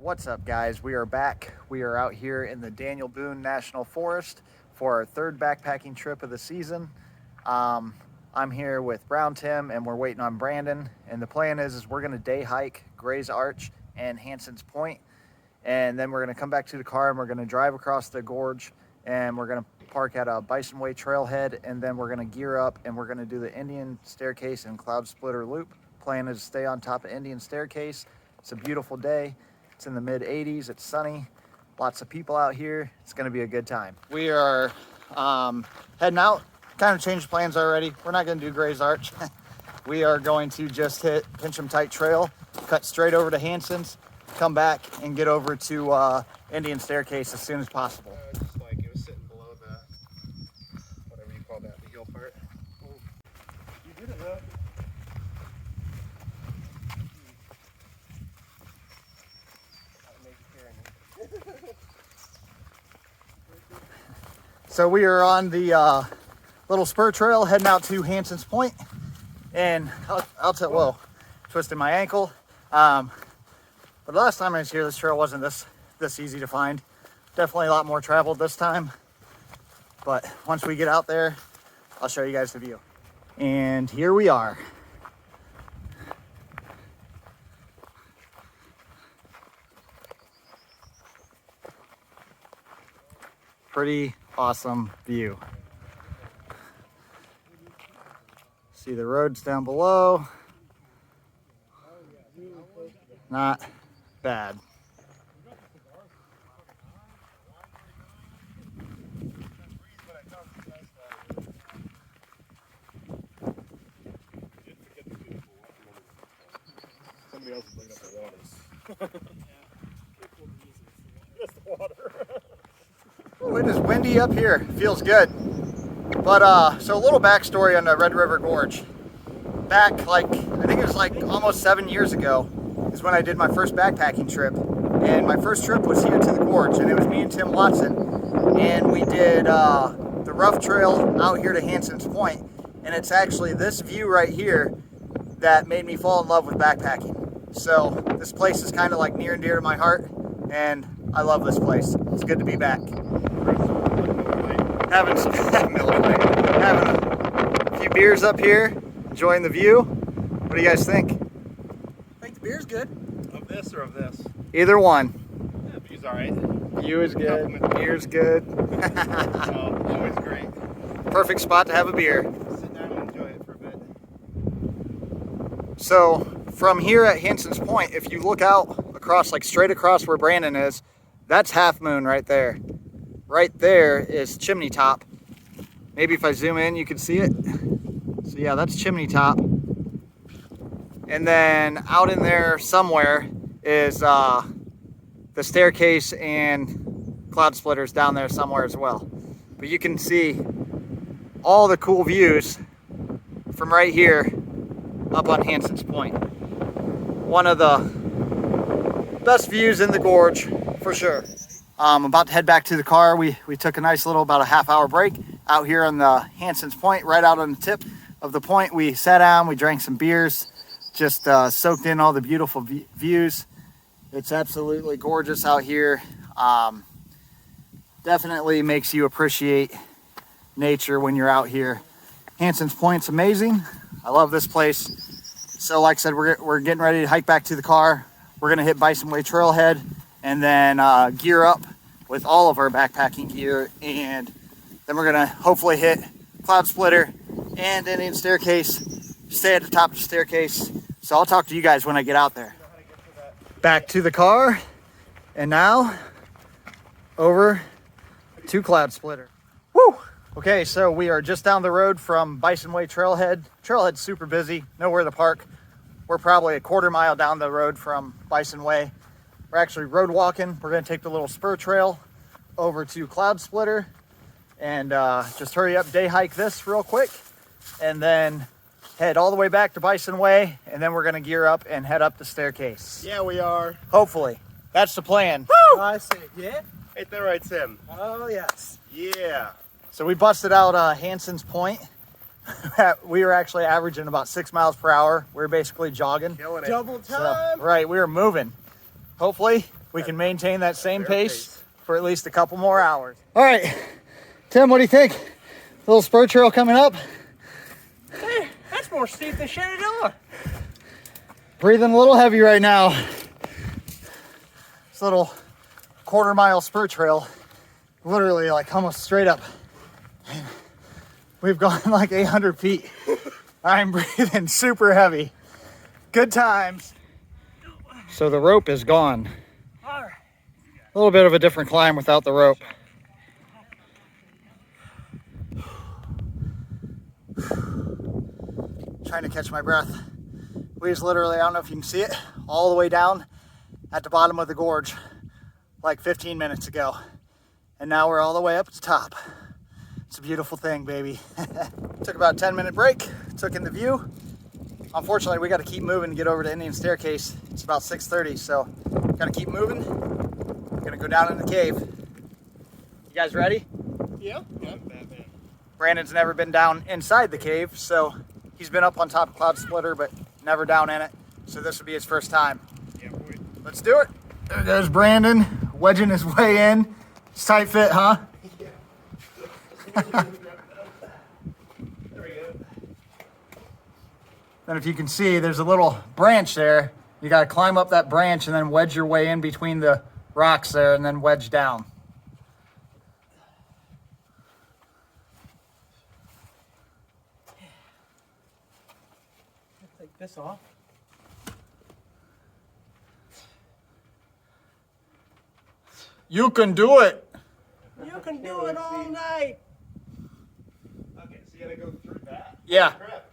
What's up, guys? We are back. We are out here in the Daniel Boone National Forest for our third backpacking trip of the season. I'm here with Brown Tim, and we're waiting on Brandon. And the plan is we're going to day hike Gray's Arch and Hanson's Point, and then we're going to come back to the car and we're going to drive across the gorge, and we're going to park at a Bison Way trailhead, and then we're going to gear up and we're going to do the Indian Staircase and Cloud Splitter Loop. Plan is to stay on top of Indian Staircase. It's a beautiful day. It's in the mid 80s. It's sunny. Lots of people out here. It's going to be a good time. We are heading out. Kind of changed plans already. We're not going to do Gray's Arch. We are going to just hit Pincham Tight Trail, cut straight over to Hanson's, come back and get over to Indian Staircase as soon as possible. Just like it was sitting below the, whatever you call that, the hill part. Oh, you did it, huh? So we are on the little spur trail heading out to Hanson's Point, and I'll tell, whoa, twisted my ankle. But last time I was here, this trail wasn't this easy to find. Definitely a lot more traveled this time. But once we get out there, I'll show you guys the view. And here we are. Pretty awesome view. See the roads down below. Not bad. Somebody else is bringing up the waters. Just the water. Ooh, it is windy up here. Feels good. But so a little backstory on the Red River Gorge. Back, like, I think it was like almost 7 years ago is when I did my first backpacking trip. And my first trip was here to the gorge, and it was me and Tim Watson. And we did the rough trail out here to Hanson's Point. And it's actually this view right here that made me fall in love with backpacking. So this place is kind of like near and dear to my heart, and I love this place. It's good to be back. Having a few beers up here, enjoying the view. What do you guys think? I think the beer's good. Of this or of this? Either one. Yeah, view's alright. View is good, beer's good. Oh, always great. Perfect spot to have a beer. Sit down and enjoy it for a bit. So from here at Hanson's Point, if you look out across, like straight across where Brandon is, that's Half Moon right there. Right there is Chimney Top. Maybe if I zoom in, you can see it. So yeah, that's Chimney Top. And then out in there somewhere is the Staircase and Cloud Splitters down there somewhere as well. But you can see all the cool views from right here up on Hanson's Point. One of the best views in the gorge for sure. I'm about to head back to the car. We took a nice little, about a half-hour break out here on the Hanson's Point, right out on the tip of the point. We sat down, we drank some beers, just soaked in all the beautiful views. It's absolutely gorgeous out here. Definitely makes you appreciate nature when you're out here. Hanson's Point's amazing. I love this place. So like I said, we're getting ready to hike back to the car. We're gonna hit Bison Way Trailhead, and then gear up with all of our backpacking gear, and then we're gonna hopefully hit Cloud Splitter and Indian Staircase, stay at the top of the staircase. So I'll talk to you guys when I get out there. Back to the car, and now over to Cloud Splitter. Woo! Okay, so we are just down the road from Bison Way Trailhead. Trailhead's super busy, nowhere to park. We're probably a quarter mile down the road from Bison Way. We're actually road walking. We're gonna take the little spur trail over to Cloud Splitter and just hurry up, day hike this real quick, and then head all the way back to Bison Way, and then we're gonna gear up and head up the staircase. Yeah, we are. Hopefully. That's the plan. Woo! I see. Yeah? Ain't that right, Tim? Oh, yes. Yeah. So we busted out Hanson's Point. We were actually averaging about 6 miles per hour. We were basically jogging. Killing it. Double time. So, right, we were moving. Hopefully we can maintain that same pace for at least a couple more hours. All right, Tim, what do you think? Little spur trail coming up. Hey, that's more steep than Shenandoah. Breathing a little heavy right now. This little quarter-mile spur trail, literally like almost straight up. We've gone like 800 feet. I'm breathing super heavy. Good times. So the rope is gone. A little bit of a different climb without the rope. Trying to catch my breath. We was literally, I don't know if you can see it, all the way down at the bottom of the gorge like 15 minutes ago. And now we're all the way up at the top. It's a beautiful thing, baby. Took about a 10-minute break, took in the view. Unfortunately, we got to keep moving to get over to Indian Staircase. It's about 6:30, so got to keep moving. We're gonna go down in the cave. You guys ready? Yeah. Brandon's never been down inside the cave, so he's been up on top of Cloud Splitter, but never down in it. So this will be his first time. Yeah, boy. Let's do it. There goes Brandon, wedging his way in. It's tight fit, huh? There we go. And if you can see, there's a little branch there. You got to climb up that branch and then wedge your way in between the rocks there and then wedge down. Take this off. You can do it. You can do it all night. Okay, so you gotta go through that? Yeah. Crap.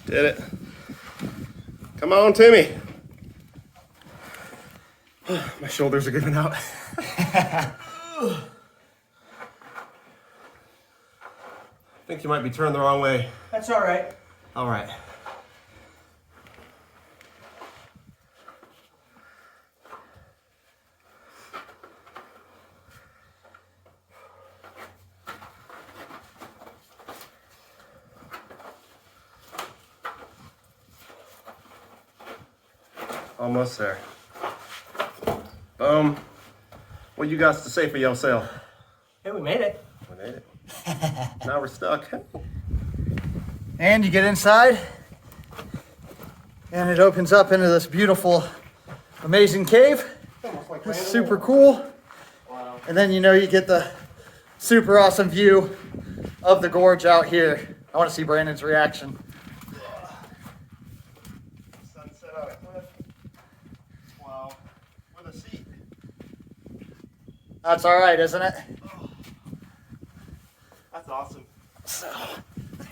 Did it. Come on, Timmy. My shoulders are giving out. I think you might be turned the wrong way. That's all right. All right. Almost there. Boom. What you got to say for yourself? Hey, we made it. We made it. Now we're stuck. And you get inside and it opens up into this beautiful, amazing cave. It's super cool. Wow. And then you know you get the super awesome view of the gorge out here. I want to see Brandon's reaction. Sunset on a cliff. Wow. With a seat. That's all right, isn't it? That's awesome. So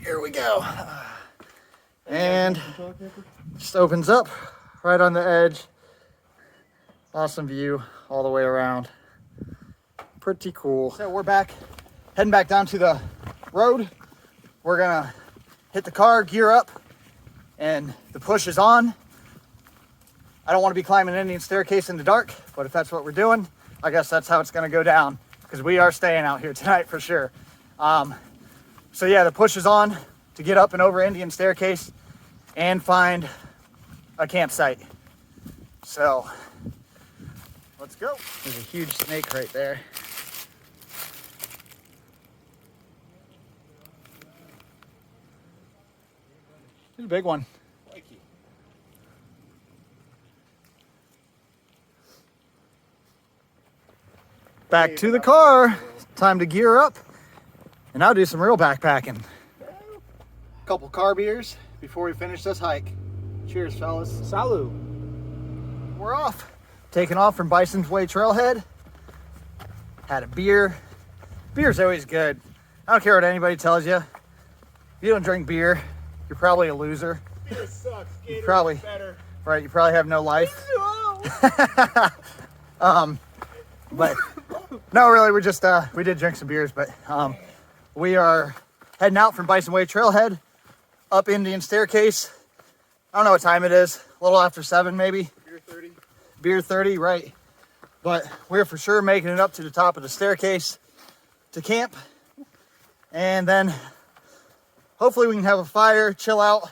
here we go. And just opens up right on the edge. Awesome view all the way around. Pretty cool. So we're back, heading back down to the road. We're gonna hit the car, gear up, and the push is on. I don't want to be climbing Indian Staircase in the dark, but if that's what we're doing, I guess that's how it's gonna go down, because we are staying out here tonight for sure. So yeah, the push is on to get up and over Indian Staircase and find a campsite. So let's go. There's a huge snake right there. It's a big one. Back to the car. Time to gear up. And now do some real backpacking. Couple car beers before we finish this hike. Cheers, fellas. Salut. We're off. Taking off from Bison's Way Trailhead. Had a beer. Beer's always good. I don't care what anybody tells you. you don't drink beer, you're probably a loser. Beer sucks. Gatorade Probably. is better. Right, you probably have no life. But no, really, we're just we did drink some beers, but we are heading out from Bison Way Trailhead up Indian Staircase. I don't know what time it is, a little after 7 maybe. Beer 30. Beer 30, right. But we're for sure making it up to the top of the staircase to camp. And then hopefully we can have a fire, chill out.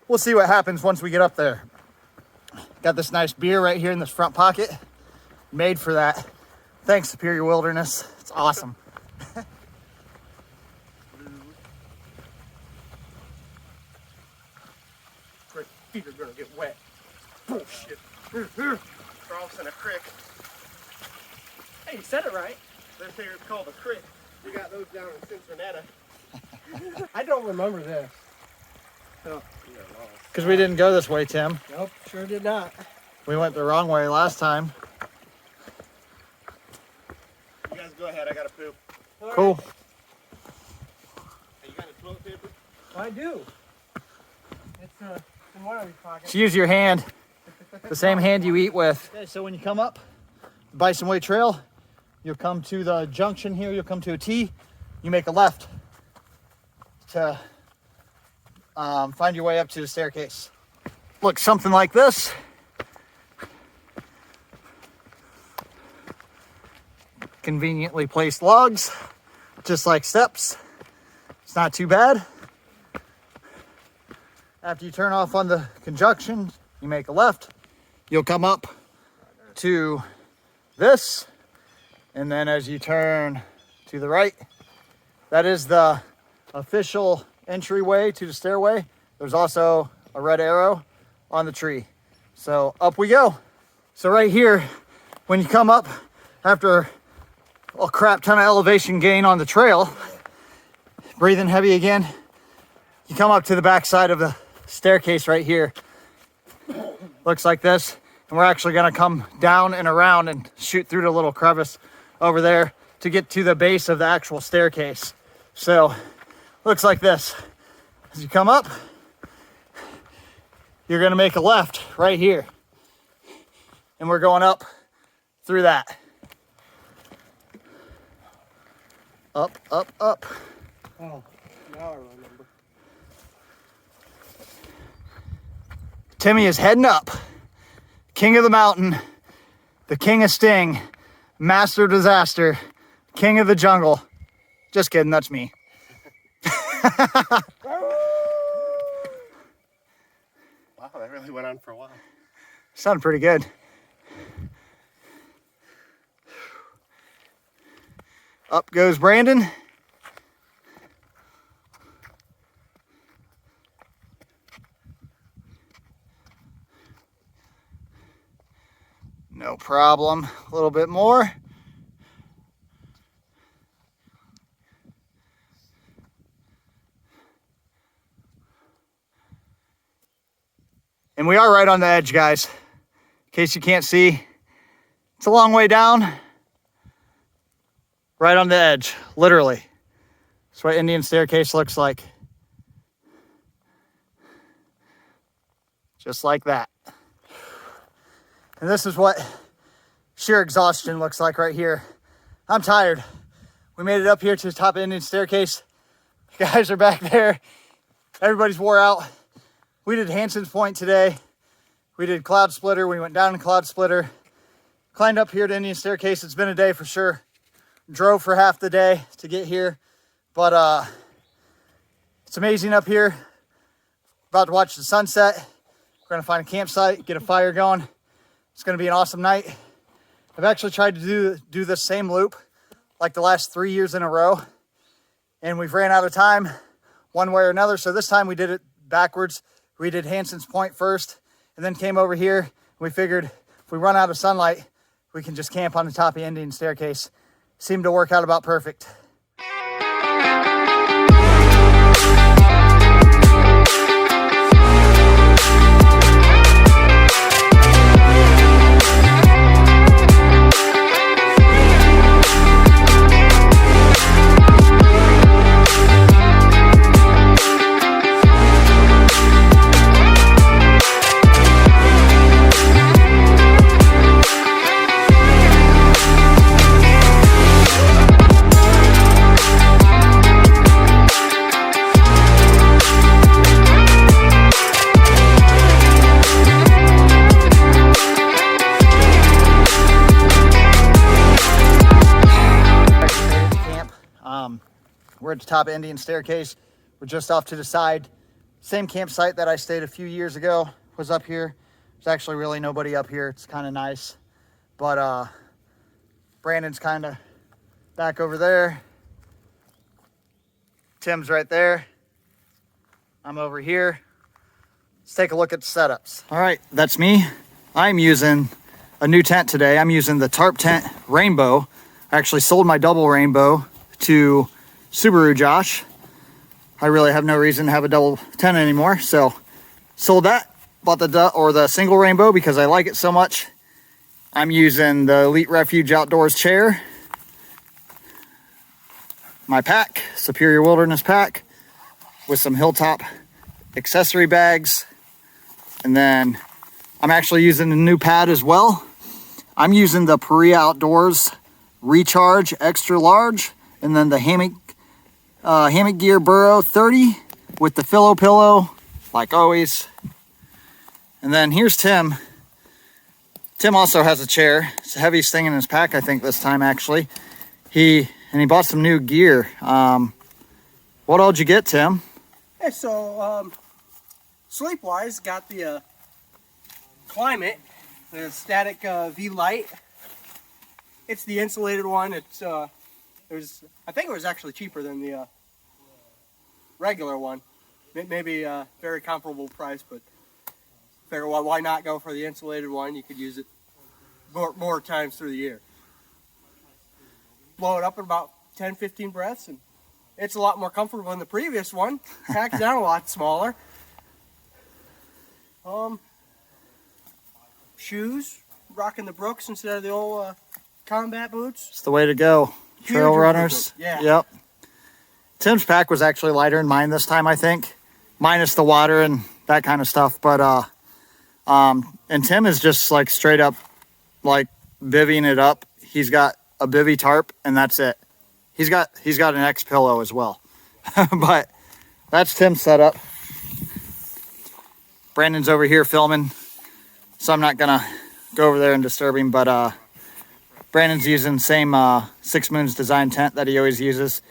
We'll see what happens once we get up there. Got this nice beer right here in this front pocket. Made for that. Thanks, Superior Wilderness. It's awesome. Great feet are gonna get wet. Bullshit. Crossing a creek. Hey, you said it right. This here is called a creek. We got those down in Cincinnati. I don't remember this. Oh, Because we didn't go this way, Tim. Nope, sure did not. We went the wrong way last time. you guys go ahead. I gotta poop. Cool. Hey, you got any toilet paper? I do. It's in one of these pockets. Just use your hand. The same hand you eat with. Okay, so when you come up Bison Way Trail, you'll come to the junction here. You'll come to a T. You make a left to find your way up to the staircase. Looks something like this. Conveniently placed logs, just like steps. It's not too bad. After you turn off on the conjunction, you make a left. You'll come up to this, and then as you turn to the right, that is the official entryway to the stairway. There's also a red arrow on the tree. So up we go. So right here, when you come up after a crap ton of elevation gain on the trail, breathing heavy again, you come up to the back side of the staircase right here. Looks like this. And we're actually gonna come down and around and shoot through the little crevice over there to get to the base of the actual staircase. So looks like this. As you come up, you're gonna make a left right here. And we're going up through that. Up, up, up. Oh, now I remember. Timmy is heading up. King of the mountain, the king of sting, master of disaster, king of the jungle. Just kidding, that's me. Wow, that really went on for a while. Sounded pretty good. Up goes Brandon. No problem. A little bit more. And we are right on the edge, guys. In case you can't see, it's a long way down. Right on the edge, literally. That's what Indian Staircase looks like. Just like that. And this is what sheer exhaustion looks like right here. I'm tired. We made it up here to the top of Indian Staircase. The guys are back there. Everybody's wore out. We did Hanson's Point today. We did Cloud Splitter. We went down to Cloud Splitter. Climbed up here to Indian Staircase. It's been a day for sure. Drove for half the day to get here. But it's amazing up here. About to watch the sunset. We're gonna find a campsite, get a fire going. It's gonna be an awesome night. I've actually tried to do this same loop like the last 3 years in a row. And we've ran out of time one way or another. So this time we did it backwards. We did Hanson's Point first and then came over here. We figured if we run out of sunlight, we can just camp on the top of Indian Staircase. Seemed to work out about perfect. at the top of Indian Staircase. We're just off to the side. Same campsite that I stayed a few years ago was up here. There's actually really nobody up here. It's kind of nice. But Brandon's kind of back over there. Tim's right there. I'm over here. Let's take a look at the setups. All right, that's me. I'm using a new tent today. I'm using the tarp tent Rainbow. I actually sold my double Rainbow to Subaru Josh. I really have no reason to have a double tent anymore, so sold that. Bought the single Rainbow because I like it so much. I'm using the Elite Refuge Outdoors chair. My pack, Superior Wilderness pack, with some Hilltop accessory bags. And then I'm actually using a new pad as well. I'm using the Perea Outdoors Recharge Extra Large, and then the Hammock Gear Burrow 30 with the Philo pillow, like always. And then here's Tim. Tim also has a chair. It's the heaviest thing in his pack, I think, this time, actually. He bought some new gear. What all did you get, Tim? Hey, so sleep-wise, got the Climate, the Static V Lite. It's the insulated one. It's I think it was actually cheaper than the regular one. Maybe a very comparable price, but figure, well, why not go for the insulated one? You could use it more times through the year. Blow it up in about 10-15 breaths, and it's a lot more comfortable than the previous one. Packs down a lot smaller. Shoes, rocking the Brooks instead of the old combat boots. It's the way to go. Trail runners. Yeah. Yep. Tim's pack was actually lighter than mine this time, I think, minus the water and that kind of stuff. But and Tim is just like straight up like bivvying it up. He's got a bivvy tarp and that's it. He's got an X pillow as well. But that's Tim's setup. Brandon's over here filming, so I'm not gonna go over there and disturb him. But Brandon's using the same Six Moons design tent that he always uses.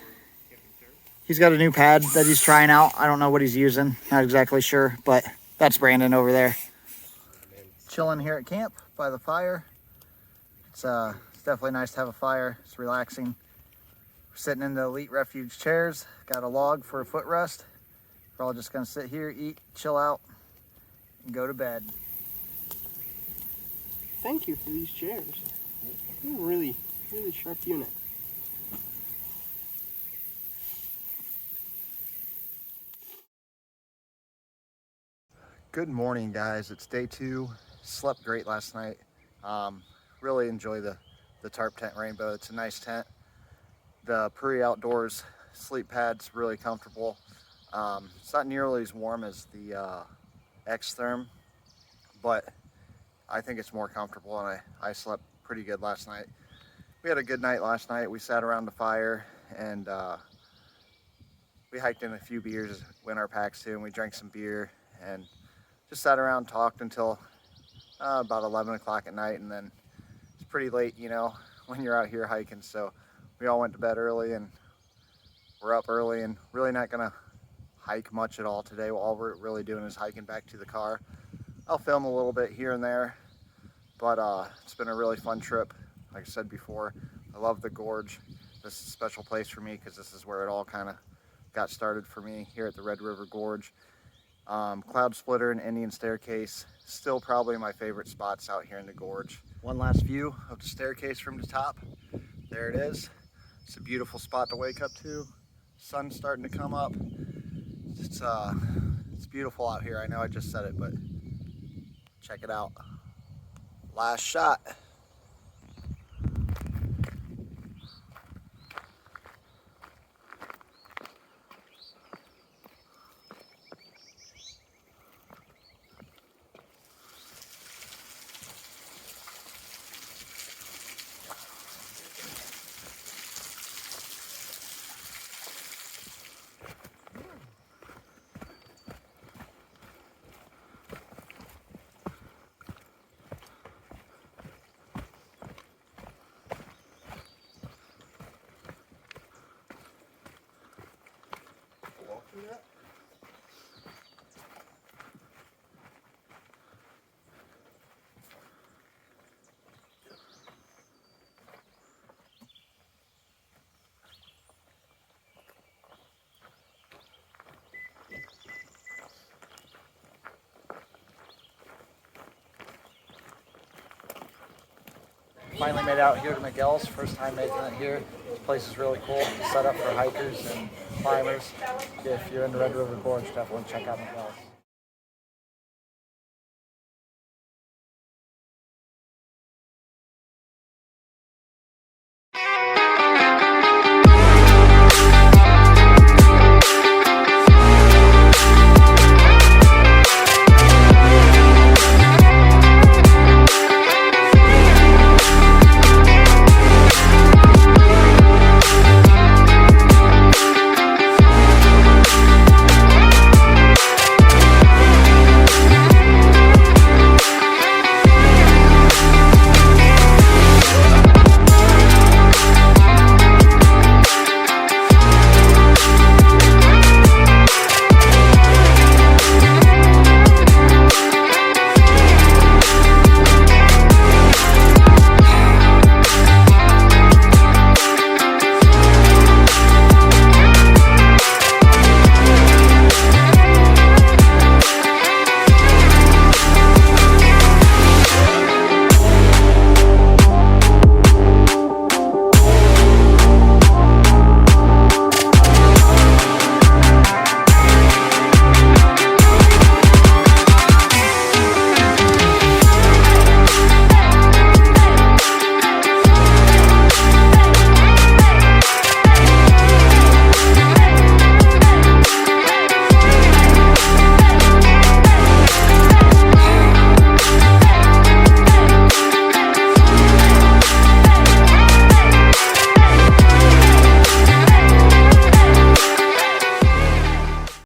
He's got a new pad that he's trying out. I don't know what he's using, not exactly sure, but that's Brandon over there. Chilling here at camp by the fire. It's definitely nice to have a fire. It's relaxing. We're sitting in the Elite Refuge chairs. Got a log for a footrest. We're all just gonna sit here, eat, chill out, and go to bed. Thank you for these chairs. You're a really sharp unit. Good morning, guys. It's day 2. Slept great last night. Really enjoy the tarp tent Rainbow. It's a nice tent. The Perea Outdoors sleep pad's really comfortable. It's not nearly as warm as the X-Therm, but I think it's more comfortable, and I slept pretty good last night. We had a good night last night. We sat around the fire and we hiked in a few beers in our packs too, and we drank some beer and just sat around, talked until about 11 o'clock at night, and then it's pretty late, you know, when you're out here hiking. So we all went to bed early and we're up early and really not gonna hike much at all today. All we're really doing is hiking back to the car. I'll film a little bit here and there, but it's been a really fun trip. Like I said before, I love the gorge. This is a special place for me because this is where it all kind of got started for me, here at the Red River Gorge. Cloud Splitter and Indian Staircase, still probably my favorite spots out here in the gorge. One last view of the staircase from the top. There it is. It's a beautiful spot to wake up to. Sun's starting to come up. It's beautiful out here. I know I just said it, but check it out. Last shot. Finally made out here to Miguel's. First time making it here. This place is really cool. Set up for hikers and climbers. If you're in the Red River Gorge, definitely check out Miguel's.